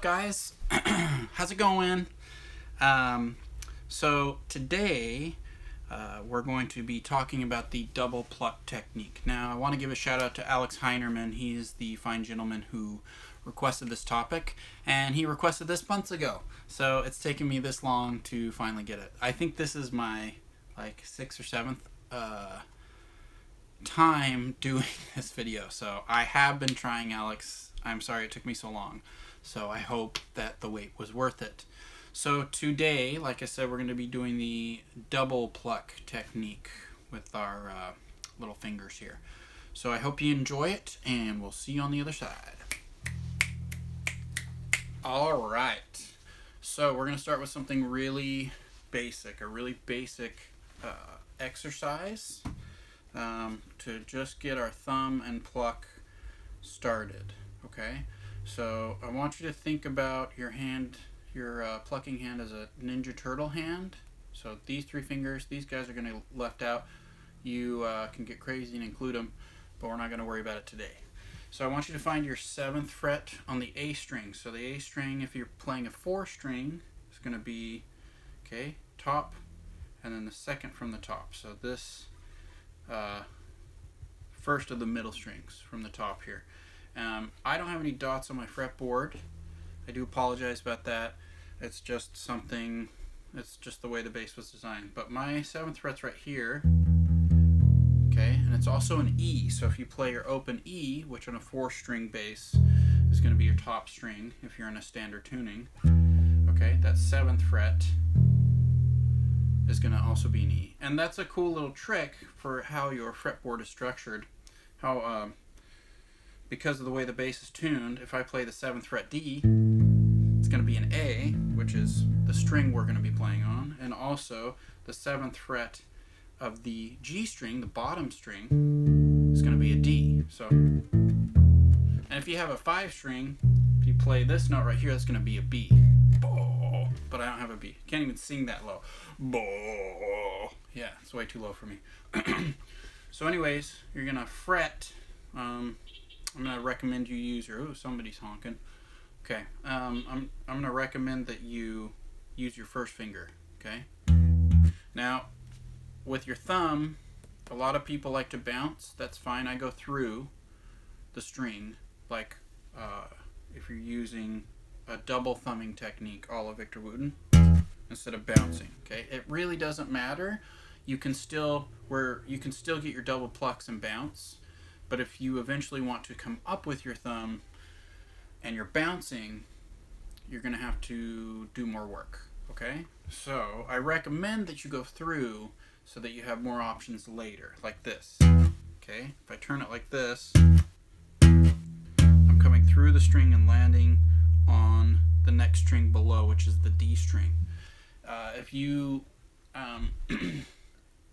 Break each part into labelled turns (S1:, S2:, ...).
S1: guys? How's it going? So today we're going to be talking about the double pluck technique. Now I want to give a shout out to Alex Heinerman. He's the fine gentleman who requested this topic, and he requested this months ago. So it's taken me this long to finally get it. I think this is my sixth or seventh time doing this video. So I have been trying, Alex. I'm sorry it took me so long. So I hope that the wait was worth it. So today, like I said, we're going to be doing the double pluck technique with our little fingers here. So I hope you enjoy it, and we'll see you on the other side. Alright, so we're going to start with something really basic, a really basic exercise to just get our thumb and pluck started. Okay, so I want you to think about your hand, your plucking hand as a Ninja Turtle hand. So these three fingers, these guys are going to be left out. You can get crazy and include them, but we're not going to worry about it today. So I want you to find your 7th fret on the A string. So the A string, if you're playing a 4 string, is going to be, okay, top, and then the 2nd from the top. So this first of the middle strings from the top here. I don't have any dots on my fretboard. I do apologize about that. It's just something, it's just the way the bass was designed. But my 7th fret's right here. Okay, and it's also an E. So if you play your open E, which on a 4-string bass is going to be your top string if you're in a standard tuning, okay, that 7th fret is going to also be an E. And that's a cool little trick for how your fretboard is structured. How because of the way the bass is tuned, if I play the 7th fret D, it's going to be an A, which is the string we're going to be playing on, and also the 7th fret of the G string, the bottom string, is going to be a D. So, and if you have a 5 string, if you play this note right here, that's going to be a B. But I don't have a B. Can't even sing that low. Yeah, it's way too low for me. So anyways, you're going to fret. I'm going to recommend you use your, oh, somebody's honking. Okay, I'm going to recommend that you use your first finger, okay? Now, with your thumb, a lot of people like to bounce. That's fine. I go through the string, like if you're using a double thumbing technique, a la Victor Wooten, instead of bouncing, okay? It really doesn't matter. You can still get your double plucks and bounce. But if you eventually want to come up with your thumb and you're bouncing, you're going to have to do more work, okay? So I recommend that you go through so that you have more options later, like this, okay? If I turn it like this, I'm coming through the string and landing on the next string below, which is the D string. If you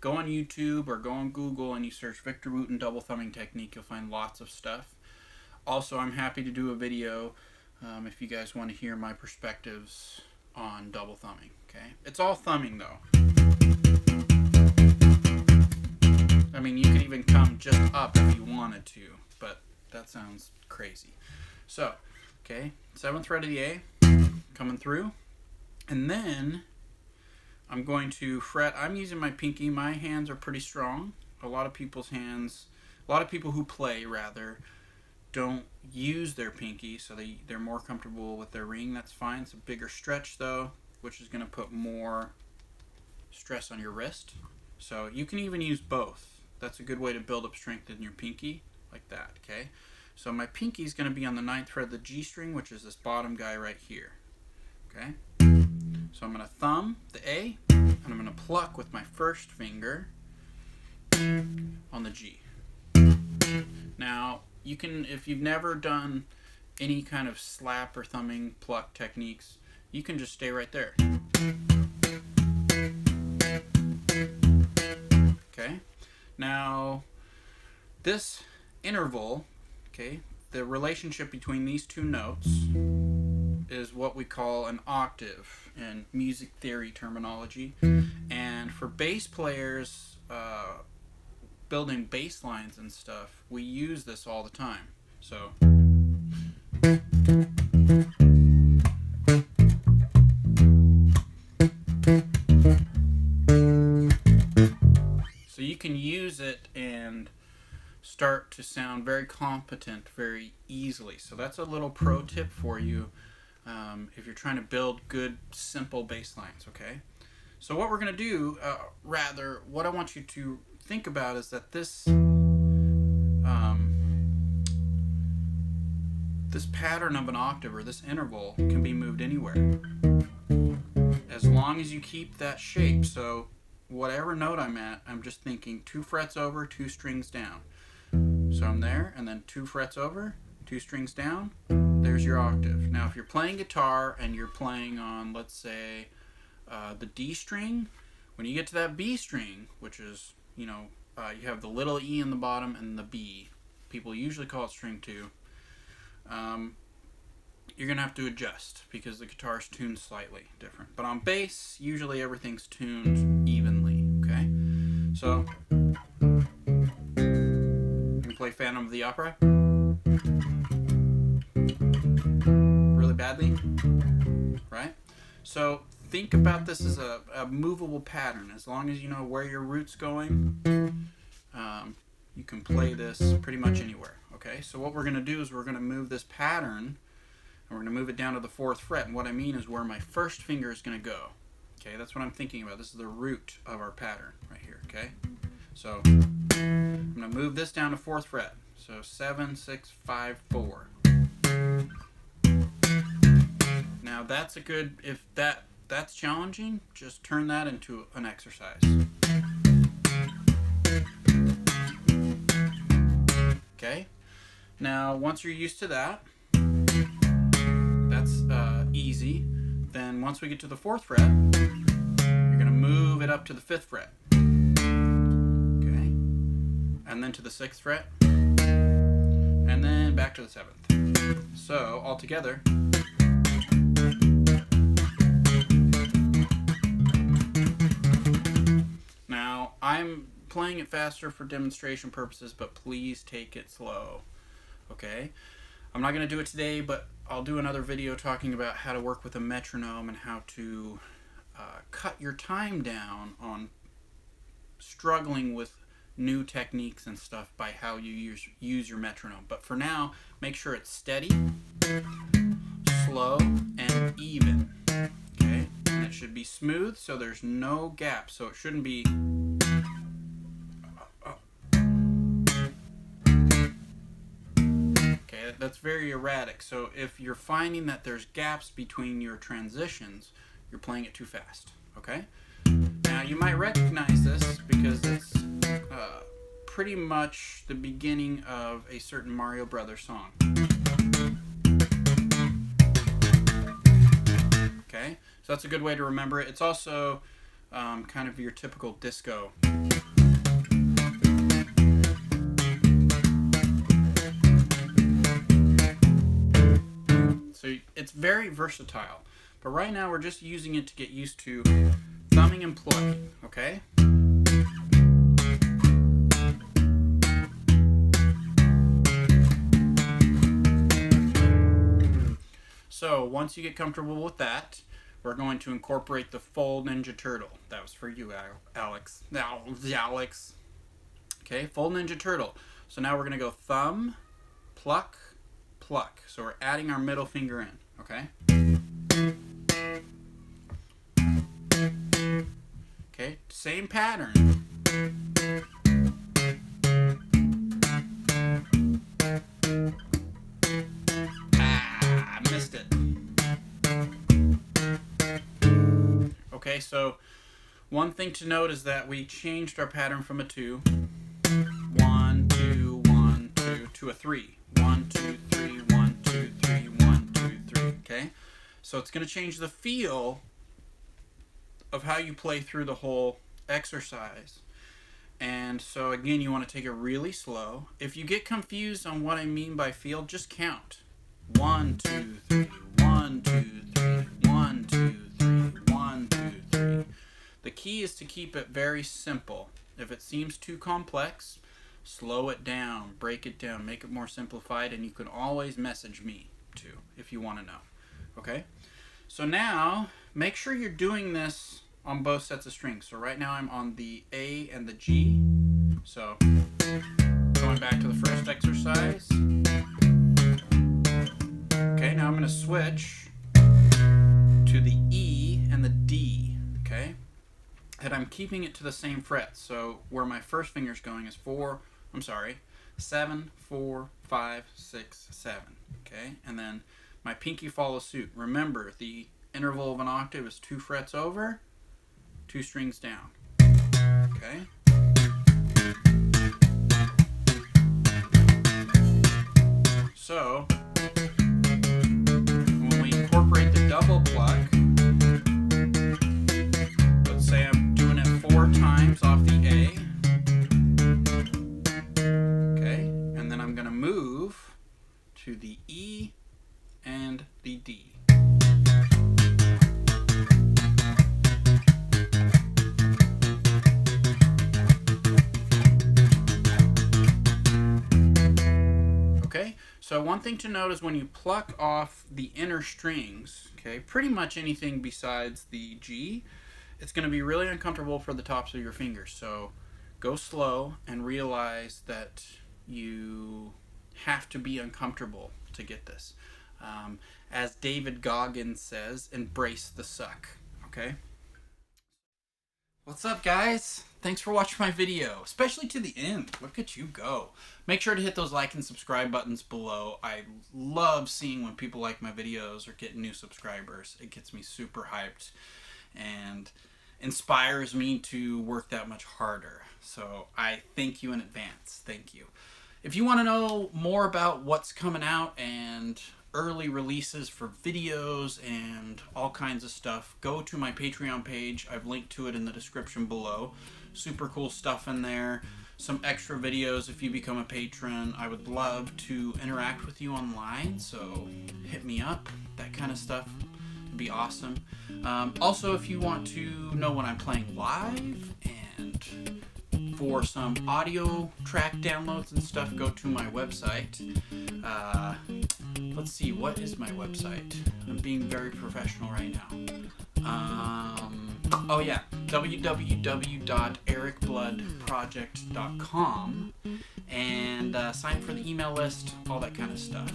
S1: go on YouTube or go on Google and you search Victor Wooten double thumbing technique, you'll find lots of stuff. Also, I'm happy to do a video if you guys want to hear my perspectives on double thumbing, okay? It's all thumbing though. I mean, you could even come just up if you wanted to, but that sounds crazy. So, okay, 7th fret of the A, coming through, and then I'm going to fret. I'm using my pinky. My hands are pretty strong. A lot of people's hands, a lot of people who play, rather, don't use their pinky, so they're more comfortable with their ring. That's fine. It's a bigger stretch, though, which is going to put more stress on your wrist. So you can even use both. That's a good way to build up strength in your pinky, like that, okay? So my pinky is going to be on the 9th fret of the G string, which is this bottom guy right here, okay? So I'm going to thumb the A, and I'm going to pluck with my first finger on the G. Now, you can, if you've never done any kind of slap or thumbing pluck techniques, you can just stay right there. Okay? Now, this interval, okay, the relationship between these two notes is what we call an octave in music theory terminology. And for bass players building bass lines and stuff, we use this all the time. So can use it and start to sound very competent very easily. So that's a little pro tip for you if you're trying to build good, simple bass lines, okay? So what we're going to do, what I want you to think about is that this pattern of an octave, or this interval, can be moved anywhere as long as you keep that shape. So whatever note I'm at, I'm just thinking 2 frets over, 2 strings down. So I'm there, and then 2 frets over, 2 strings down, there's your octave. Now if you're playing guitar and you're playing on, let's say, the D string, when you get to that B string, which is, you have the little E in the bottom and the B, people usually call it string 2, you're going to have to adjust because the guitar's tuned slightly different. But on bass, usually everything's tuned evenly, okay? So, you can play Phantom of the Opera really badly, right? So, think about this as a movable pattern. As long as you know where your root's going, you can play this pretty much anywhere, okay? So what we're going to do is we're going to move this pattern, and we're going to move it down to the 4th fret. And what I mean is where my first finger is going to go, okay? That's what I'm thinking about. This is the root of our pattern right here, okay? So I'm going to move this down to 4th fret. So 7, 6, 5, 4. Now that's a good, if that's challenging, just turn that into an exercise. Okay? Now, once you're used to that, that's easy. Then once we get to the 4th fret, you're going to move it up to the 5th fret. Okay? And then to the 6th fret. And then back to the 7th. So, all together. Now, I'm playing it faster for demonstration purposes, but please take it slow, okay? I'm not going to do it today, but I'll do another video talking about how to work with a metronome and how to cut your time down on struggling with new techniques and stuff by how you use your metronome. But for now, make sure it's steady, slow, and even, okay? And it should be smooth, so there's no gaps, so it shouldn't be that's very erratic. So if you're finding that there's gaps between your transitions, you're playing it too fast, okay? Now you might recognize this because it's pretty much the beginning of a certain Mario Brothers song. Okay, so that's a good way to remember it. It's also kind of your typical disco. So it's very versatile, but right now we're just using it to get used to thumbing and plucking, okay? So once you get comfortable with that, we're going to incorporate the full Ninja Turtle. That was for you, Alex. Alex. Okay, full Ninja Turtle. So now we're going to go thumb, pluck, pluck. So we're adding our middle finger in, okay? Okay, same pattern. I missed it. Okay, so one thing to note is that we changed our pattern from a 2, 1, 2, 1, 2, to a 3. 1, 2, 3, 1, 2, 3, 1, 2, 3. Okay? So it's going to change the feel of how you play through the whole exercise. And so again, you want to take it really slow. If you get confused on what I mean by feel, just count. 1, 2, 3, 1, 2, 3, 1, 2, 3, 1, 2, 3. The key is to keep it very simple. If it seems too complex, slow it down, break it down, make it more simplified, and you can always message me too if you want to know. Okay? So now, make sure you're doing this on both sets of strings. So right now I'm on the A and the G. So going back to the first exercise. Okay, now I'm going to switch to the E and the D. Okay, and I'm keeping it to the same fret. So where my first finger's going is 7, 4, 5, 6, 7. Okay, and then my pinky follows suit. Remember, the interval of an octave is 2 frets over, 2 strings down. Okay. So when we incorporate the double pluck, let's say I'm doing it 4 times off the A. Okay, and then I'm going to move to the E and the D. Okay, so one thing to note is when you pluck off the inner strings, okay, pretty much anything besides the G, it's going to be really uncomfortable for the tops of your fingers. So go slow and realize that you have to be uncomfortable to get this. As David Goggins says, embrace the suck. Okay? What's up, guys? Thanks for watching my video, especially to the end. Look at you go. Make sure to hit those like and subscribe buttons below. I love seeing when people like my videos or get new subscribers. It gets me super hyped and inspires me to work that much harder. So I thank you in advance. Thank you. If you want to know more about what's coming out and early releases for videos and all kinds of stuff, go to my Patreon page. I've linked to it in the description below. Super cool stuff in there. Some extra videos if you become a patron. I would love to interact with you online, so hit me up. That kind of stuff would be awesome. Also, if you want to know when I'm playing live and for some audio track downloads and stuff, go to my website. Let's see, what is my website? I'm being very professional right now. Oh yeah, www.ericbloodproject.com, and sign for the email list, all that kind of stuff.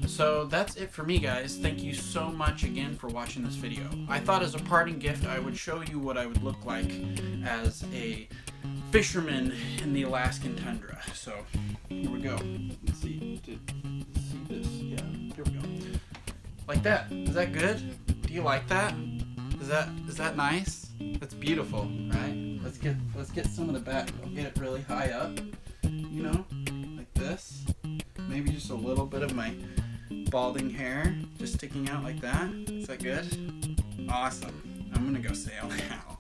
S1: So that's it for me, guys. Thank you so much again for watching this video. I thought as a parting gift I would show you what I would look like as a fisherman in the Alaskan tundra. So here we go. Let's see. See this? Yeah, here we go. Like that. Is that good? Do you like that? Is that nice? That's beautiful, right? Let's get some of the back. I'll get it really high up. You know, like this. Maybe just a little bit of my balding hair just sticking out like that. Is that good? Awesome. I'm gonna go sail now.